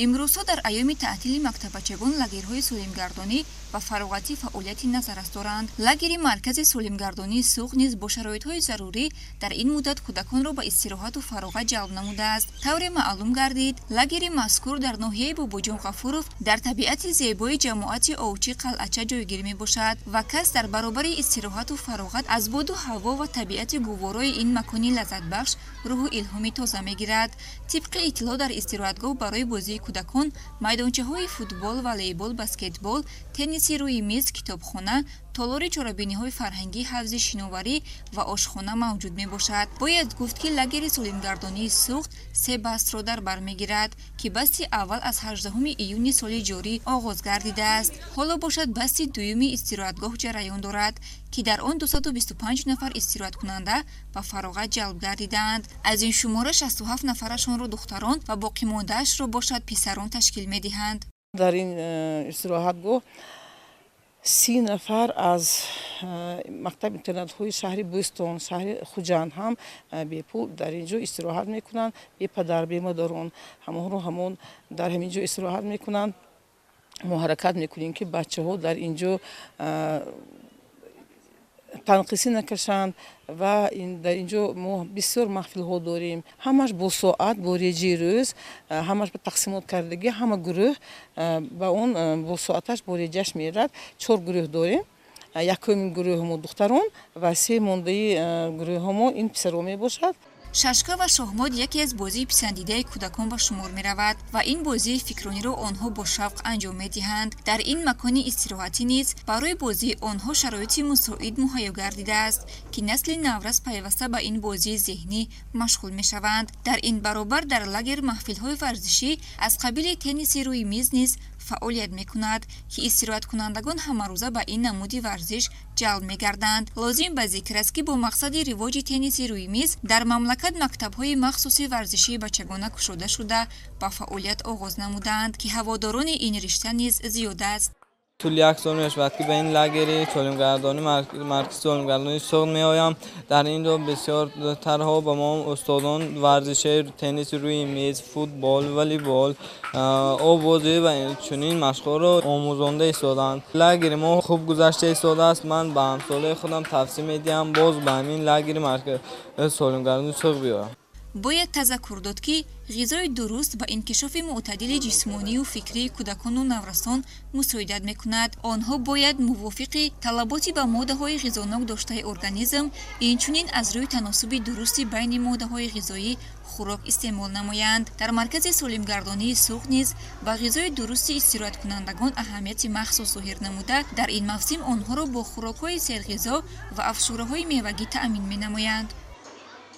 имрӯзҳо дар айёми таътили мактабачагон лагерҳои солимгардонӣ ба фароғатӣ фаъолияти назаррас доранд. Лагери маркази солимгардонии Суғ низ бо шароитҳои зарурӣ дар ин муддат кӯдаконро ба истироҳату фароғат ҷалб намудааст. тавре маълум гардид, лагери мазкур дар ноҳияи Бобоҷон Ғафуров дар табиати зебои ҷамоати Овчи Қалъача ҷойгир мебошад ва кас дар баробари истироҳату фароғат аз боду ҳаво ва табиати гуворои ин макони лаззатбахш рӯҳу илҳоми тоза мегирад. тибқи иттилоъ дар истироҳатгоҳ барои бозии кӯдакон майдончаҳои футбол, волейбол, баскетбол, тенниси рӯи миз, китобхона, толори чорабиниҳои фарҳангӣ, ҳавзи шиноварӣ ва ошхона мавҷуд мебошад. бояд гуфт ки лагери солимгардонии Суғд се бастро дар бар мегирад ки басти аввал аз 18 июни соли ҷорӣ оғоз гардидааст. ҳоло бошад басти дуюми истироҳатгоҳ ҷараён дорад ки дар он 225 нафар истироҳаткунанда ба фароғат ҷалб гардидаанд. аз ин шумора 67 нафарашонро духтарон ва боқимондаашро бошад писарон ташкил медиҳанд. дар ин истироҳатгоҳ 30 нафар аз мактаби интернатҳои шаҳри Бӯстон, шаҳри Хуҷанд ҳам бепул дар ин ҷо истироҳат мекунанд. бепадар бемодорон ҳамонро ҳамон дар ҳамин ҷо истироҳат мекунанд. мо ҳаракат мекунем ки бачаҳо дар ин ҷо танқисӣ накашанд ва дар ин ҷо мо бисёр маҳфилҳо дорем. ҳамаш бо соат, бо реҷаи рӯз, ҳамаш ба тақсимот кардагӣ, ҳама гурӯҳ ба он бо соаташ, бо реҷааш мерад. 4 гурӯҳ дорем. якумин гурӯҳ мо духтарон ва се мондаи гурӯҳҳо мо ин писаро мебошад. шашка ва шоҳмод яке аз бозии писандидаи кӯдакон ба шумор меравад ва ин бозии фикррониро онҳо бо шавқ анҷом медиҳанд. дар ин макони истироҳатӣ низ барои бозии онҳо шароити мусоид муҳайё гардидааст ки насли наврас пайваста ба ин бозии зеҳнӣ машғул мешаванд. дар ин баробар дар лагер маҳфилҳои варзишӣ аз қабили тенниси рӯи миз низ фаъолият мекунад ки истироҳаткунандагон ҳамарӯза ба ин намуди варзиш ҷалб мегарданд. лозим ба зикр аст ки бо мақсади ривоҷи тенниси рӯи миз дар мамлакат мактабҳои махсуси варзишии бачагона кушода шуда ба фаъолият оғоз намуданд ки ҳаводорони ин ришта низ зиёд аст. طول یک سال میشه وقتی به این لاگری سالمگردانی مرکز سالمگردانی سوغد میآیم. در این جا بسیار ترها با ما استادان ورزش تنیس روی میز، فوتبال، والیبال، آوازی و چنین مشق‌ها را آموزنده ایستادند. لاگری ما خوب گذشته ایستاده است. من به همسالای خودم توصیه میدم باز به همین لاگری مرکز سالمگردانی سوغد بیایم. бояд тазаккур дод ки ғизои дуруст ба инкишофи мӯътадили ҷисмонию фикрии кӯдакону наврасон мусоидат мекунад. онҳо бояд мувофиқи талаботи ба моддаҳои ғизонок доштаи организм, инчунин аз рӯи таносуби дурусти байни моддаҳои ғизоӣ хӯрок истеъмол намоянд. дар маркази солимгардонии Суғд низ ба ғизои дурусти истироҳаткунандагон аҳамияти махсус зоҳир намуда дар ин мавсим онҳоро бо хӯрокҳои серғизо ва афшураҳои мевагӣ таъмин менамоянд.